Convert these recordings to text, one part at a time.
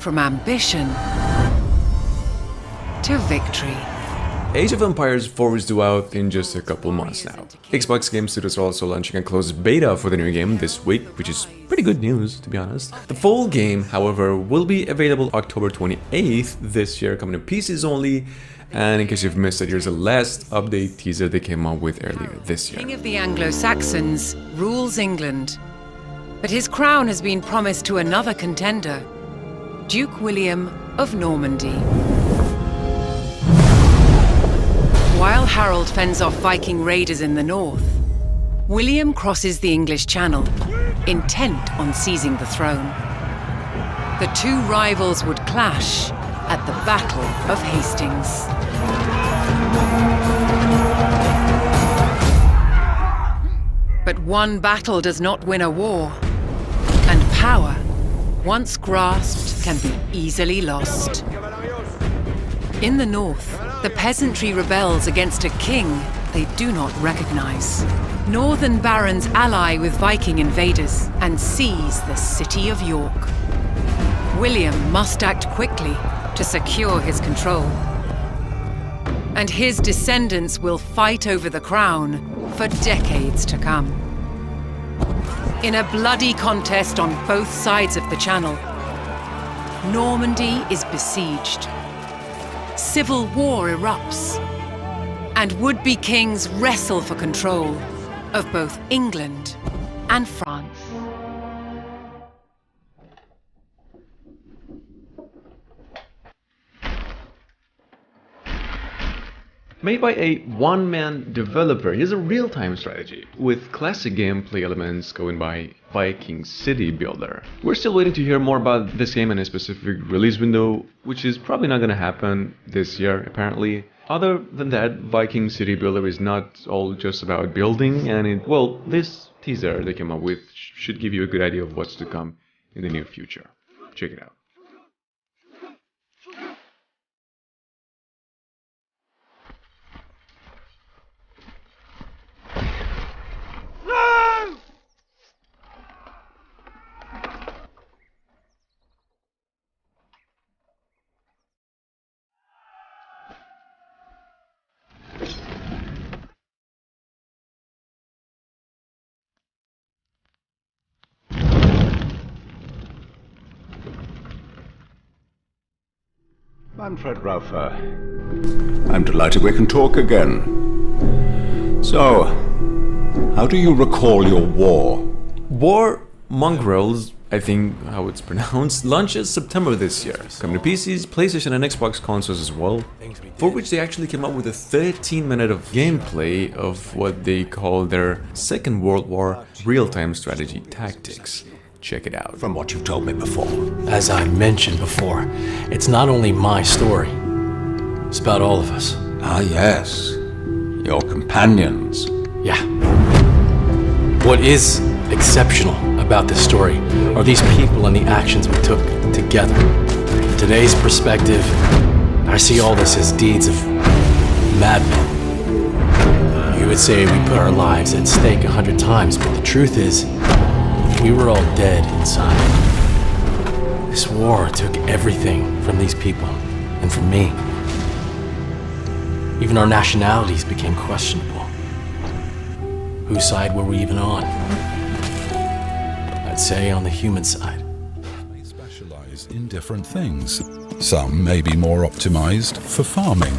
from ambition to victory. Age of Empires 4 is due out in just a couple months now. Xbox Game Studios are also launching a closed beta for the new game this week, which is pretty good news, to be honest. The full game, however, will be available October 28th this year, coming to PCs only. And in case you've missed it, here's the last update teaser they came out with earlier this year. King of the Anglo-Saxons rules England, but his crown has been promised to another contender, Duke William of Normandy. While Harold fends off Viking raiders in the north, William crosses the English Channel, intent on seizing the throne. The two rivals would clash at the Battle of Hastings. But one battle does not win a war, and power, once grasped, can be easily lost. In the north, the peasantry rebels against a king they do not recognize. Northern barons ally with Viking invaders and seize the city of York. William must act quickly to secure his control. And his descendants will fight over the crown for decades to come. In a bloody contest on both sides of the Channel, Normandy is besieged. Civil war erupts, and would-be kings wrestle for control of both England and France. Made by a one-man developer, here's a real-time strategy, with classic gameplay elements going by Viking City Builder. We're still waiting to hear more about this game and a specific release window, which is probably not gonna happen this year, apparently. Other than that, Viking City Builder is not all just about building, and well, this teaser they came up with should give you a good idea of what's to come in the near future. Check it out. Manfred Raufer, I'm delighted we can talk again. So, how do you recall your war? War Mongrels, I think how it's pronounced, launches September this year, coming to PCs, PlayStation and Xbox consoles as well, for which they actually came up with a 13-minute of gameplay of what they call their Second World War real-time strategy tactics. Check it out. From what you've told me before. As I mentioned before, it's not only my story, it's about all of us. Ah yes, your companions. Yeah. What is exceptional about this story are these people and the actions we took together. From today's perspective, I see all this as deeds of madmen. You would say we put our lives at stake 100 times, but the truth is, we were all dead inside. This war took everything from these people, and from me. Even our nationalities became questionable. Whose side were we even on? I'd say on the human side. They specialize in different things. Some may be more optimized for farming.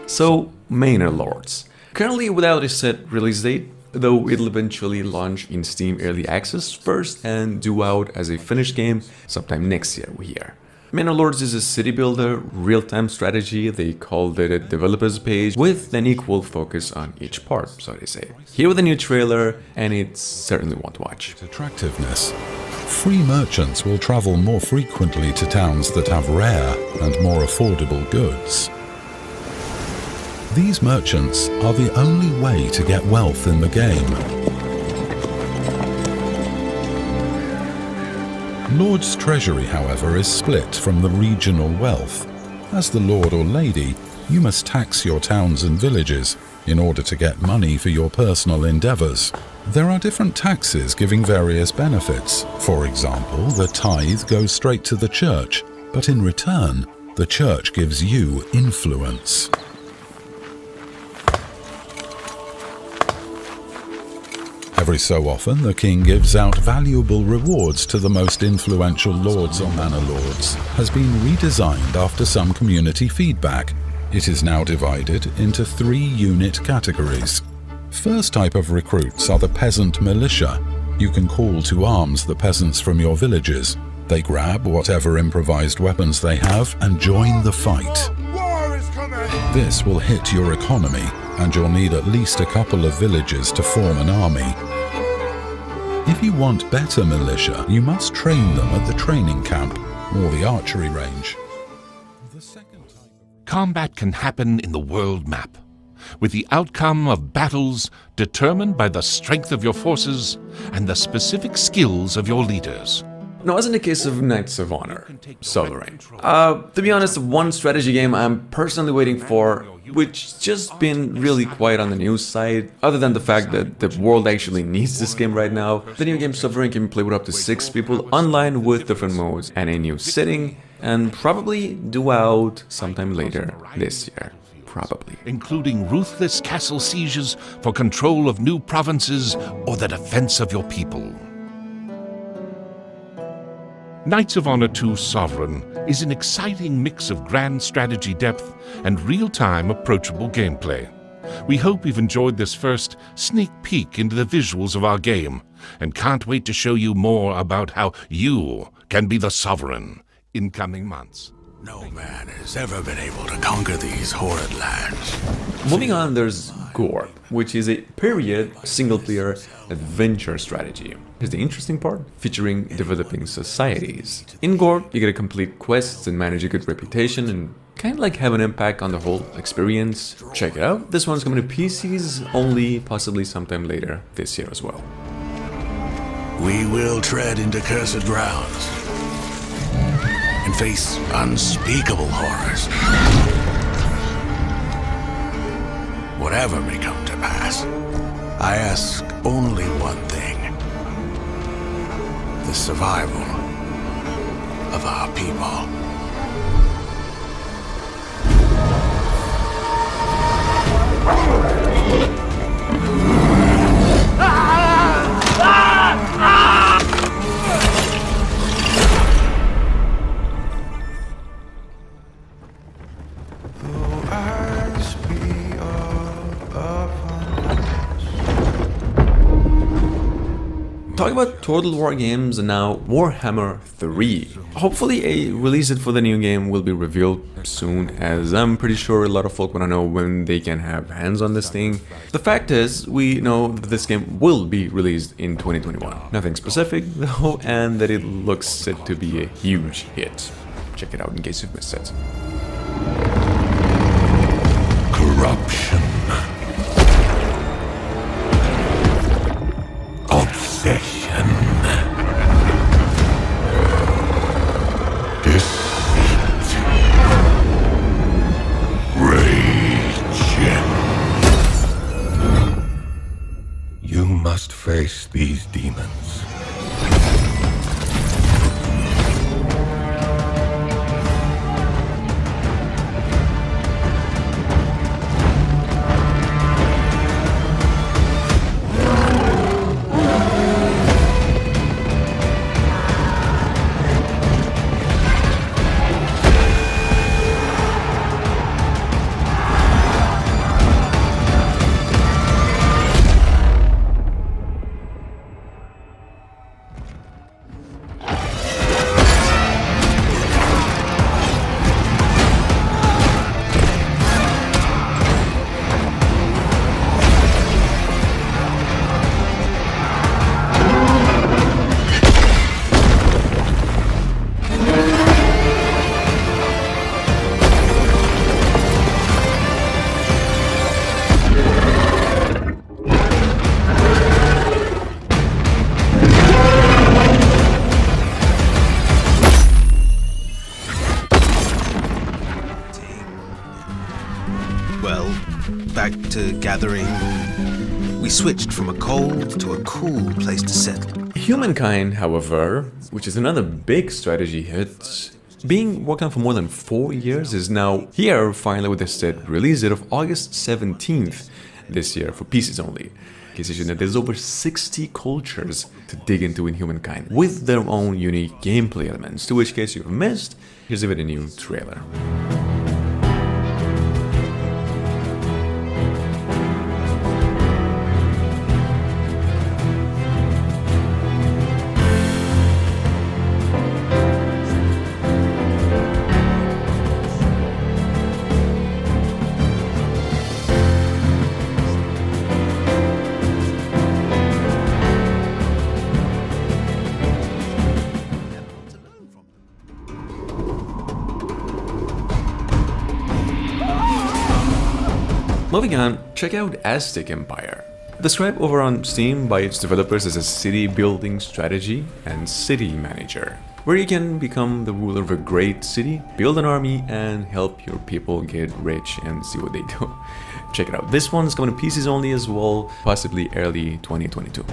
So, Manor Lords. Currently without a set release date, though it'll eventually launch in Steam Early Access first and due out as a finished game sometime next year, we hear. Manor Lords is a city builder, real-time strategy. They called it a developer's page with an equal focus on each part, so they say. Here with a new trailer, and it's certainly one to watch. Attractiveness. Free merchants will travel more frequently to towns that have rare and more affordable goods. These merchants are the only way to get wealth in the game. Lord's treasury, however, is split from the regional wealth. As the lord or lady, you must tax your towns and villages in order to get money for your personal endeavors. There are different taxes giving various benefits. For example, the tithe goes straight to the church, but in return, the church gives you influence. Every so often, the king gives out valuable rewards to the most influential lords or manor lords. Has been redesigned after some community feedback. It is now divided into 3 unit categories. First type of recruits are the peasant militia. You can call to arms the peasants from your villages. They grab whatever improvised weapons they have and join the fight. This will hit your economy, and you'll need at least a couple of villages to form an army. If you want better militia, you must train them at the training camp or the archery range. Combat can happen in the world map, with the outcome of battles determined by the strength of your forces and the specific skills of your leaders. Now, as in the case of Knights of Honor, Sovereign. To be honest, one strategy game I'm personally waiting for, which just been really quiet on the news side, other than the fact that the world actually needs this game right now. The new game Sovereign can be played with up to 6 people online with different modes and a new setting, and probably due out sometime later this year. Probably. Including ruthless castle sieges for control of new provinces or the defense of your people. Knights of Honor 2 Sovereign is an exciting mix of grand strategy depth and real-time approachable gameplay. We hope you've enjoyed this first sneak peek into the visuals of our game, and can't wait to show you more about how you can be the Sovereign in coming months. No man has ever been able to conquer these horrid lands. Moving on, there's Gore, which is a period single-player adventure strategy. Here's the interesting part, featuring developing societies. In Gore, you get to complete quests and manage a good reputation and kind of like have an impact on the whole experience. Check it out. This one's coming to PCs only, possibly sometime later this year as well. We will tread into cursed grounds and face unspeakable horrors. Whatever may come to pass, I ask only one thing: the survival of our people. Talking about Total War games and now Warhammer 3. Hopefully a release date for the new game will be revealed soon, as I'm pretty sure a lot of folk want to know when they can have hands on this thing. The fact is, we know that this game will be released in 2021. Nothing specific though, and that it looks set to be a huge hit. Check it out in case you've missed it. Corruption. Obsession. Deceit. Rage. You must face these demons. Well, back to gathering We switched from a cold to a cool place to settle. Humankind, however, which is another big strategy hit, being worked on for more than 4 years, is now here finally with the set release date of August 17th this year for PCs only. In case you know, there's over 60 cultures to dig into in Humankind with their own unique gameplay elements, to which case you've missed, here's a very new trailer. Moving on, check out Aztec Empire. Described over on Steam by its developers as a city building strategy and city manager, where you can become the ruler of a great city, build an army, and help your people get rich and see what they do. Check it out. This one's coming to PCs only as well, possibly early 2022.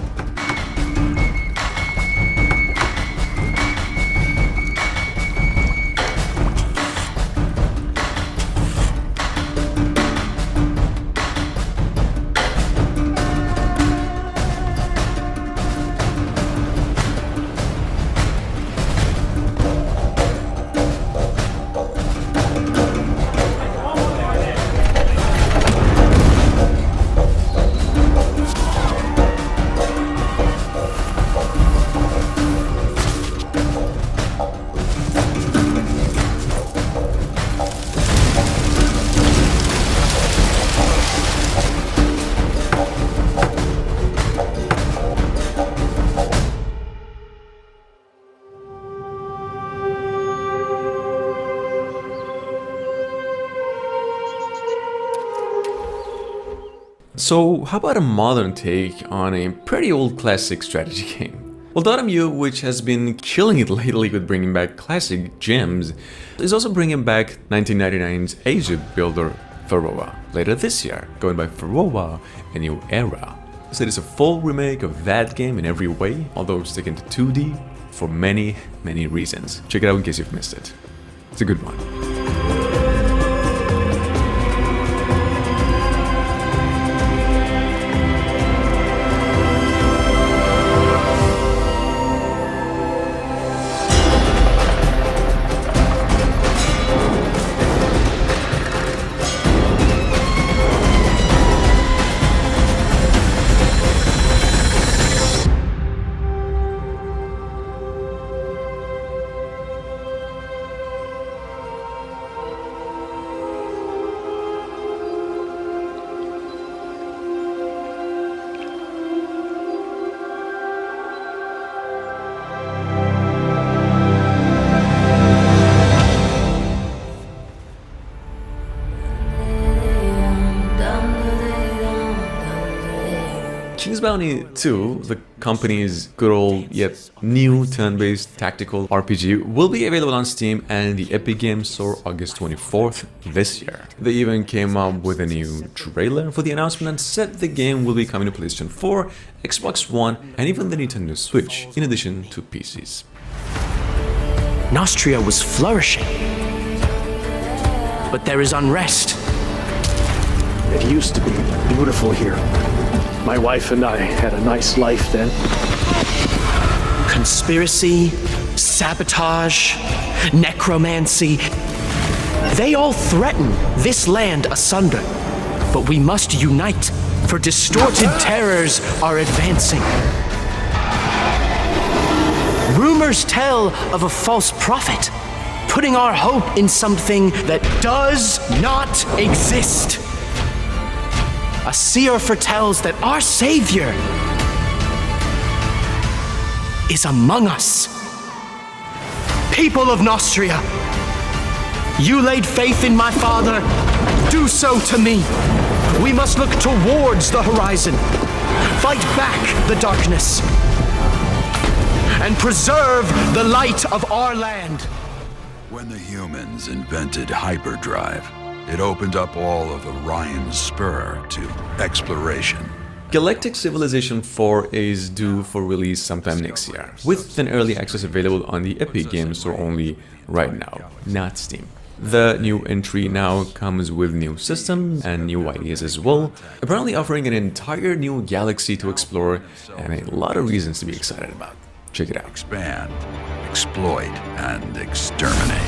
So how about a modern take on a pretty old classic strategy game? Well, Dotemu, which has been killing it lately with bringing back classic gems, is also bringing back 1999's Asia builder Pharaoh later this year, going by Pharaoh: A New Era. So it is a full remake of that game in every way, although sticking to 2D for many, many reasons. Check it out in case you've missed it. It's a good one. Bounty 2, the company's good old yet new turn-based tactical RPG, will be available on Steam and the Epic Games Store August 24th this year. They even came up with a new trailer for the announcement and said the game will be coming to PlayStation 4, Xbox One, and even the Nintendo Switch, in addition to PCs. Nostria was flourishing, but there is unrest. It used to be beautiful here. My wife and I had a nice life then. Conspiracy, sabotage, necromancy. They all threaten this land asunder. But we must unite, for distorted terrors are advancing. Rumors tell of a false prophet, putting our hope in something that does not exist. A seer foretells that our Savior is among us. People of Nostria, you laid faith in my father, do so to me. We must look towards the horizon, fight back the darkness, and preserve the light of our land. When the humans invented hyperdrive, it opened up all of Orion's spur to exploration. Galactic Civilization 4 is due for release sometime next year, with an early access available on the Epic Games Store only right now, not Steam. The new entry now comes with new systems and new ideas as well, apparently offering an entire new galaxy to explore and a lot of reasons to be excited about. Check it out. Expand, exploit, and exterminate.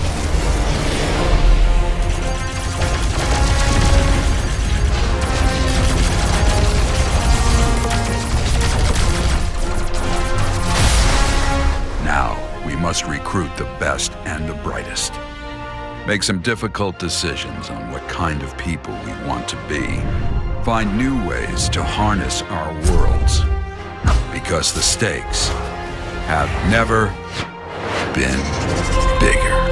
Now, we must recruit the best and the brightest. Make some difficult decisions on what kind of people we want to be. Find new ways to harness our worlds. Because the stakes have never been bigger.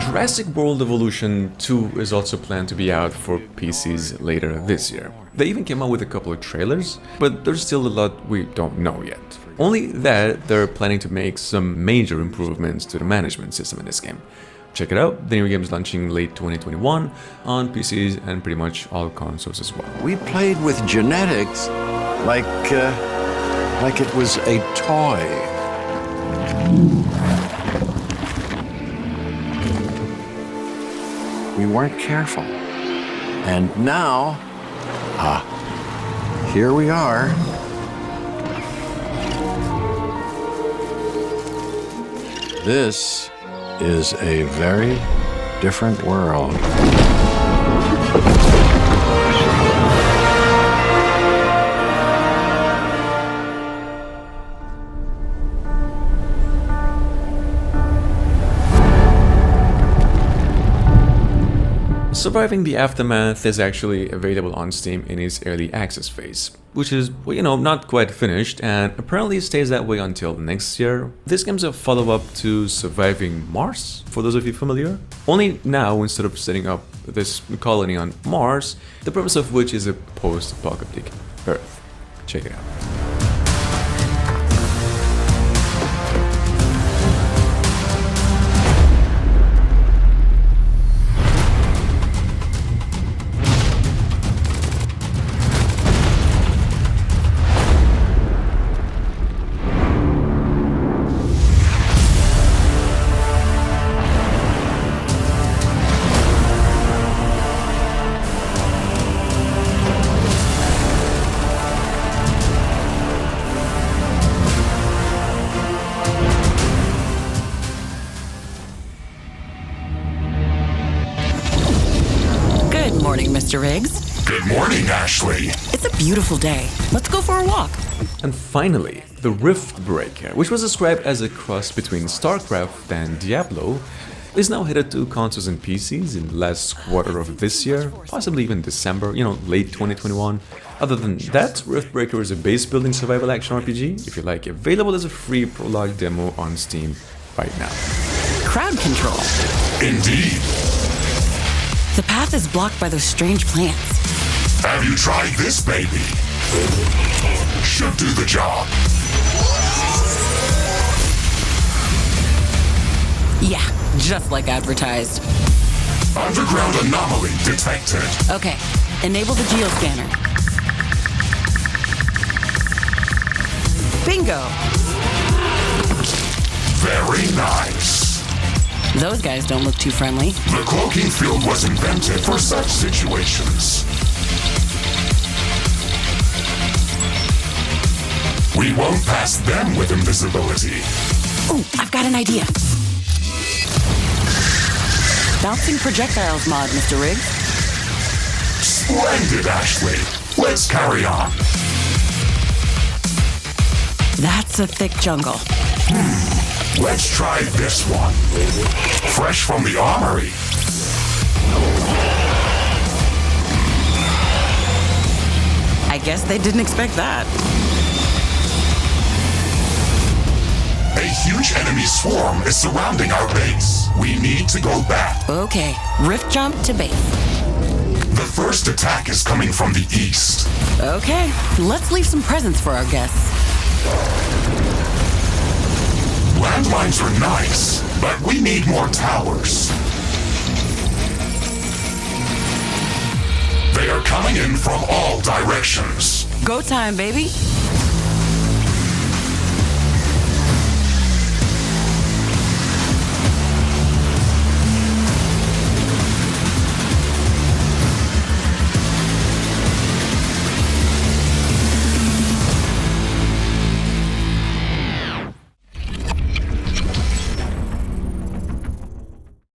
Jurassic World Evolution 2 is also planned to be out for PCs later this year. They even came out with a couple of trailers, but there's still a lot we don't know yet. Only that they're planning to make some major improvements to the management system in this game. Check it out, the new game is launching late 2021 on PCs and pretty much all consoles as well. We played with genetics like it was a toy. We weren't careful. And now, here we are. This is a very different world. Surviving the Aftermath is actually available on Steam in its early access phase, which is, well, not quite finished and apparently stays that way until next year. This game's a follow-up to Surviving Mars, for those of you familiar. Only now, instead of setting up this colony on Mars, the premise of which is a post-apocalyptic Earth. Check it out. Mr. Riggs. Good morning, Ashley. It's a beautiful day. Let's go for a walk. And finally, the Rift Breaker, which was described as a cross between StarCraft and Diablo, is now headed to consoles and PCs in the last quarter of this year, possibly even December, late 2021. Other than that, Rift Breaker is a base-building survival action RPG, if you like, available as a free prologue demo on Steam right now. Crowd control. Indeed. The path is blocked by those strange plants. Have you tried this, baby? Should do the job. Yeah, just like advertised. Underground anomaly detected. Okay, enable the geoscanner. Bingo! Very nice. Those guys don't look too friendly. The cloaking field was invented for such situations. We won't pass them with invisibility. Ooh, I've got an idea. Bouncing projectiles mod, Mr. Riggs. Splendid, Ashley. Let's carry on. That's a thick jungle. Let's try this one. Fresh from the armory. I guess they didn't expect that. A huge enemy swarm is surrounding our base. We need to go back. Okay, rift jump to base. The first attack is coming from the east. Okay, let's leave some presents for our guests. Landmines are nice, but we need more towers. coming in from all directions. Go time, baby.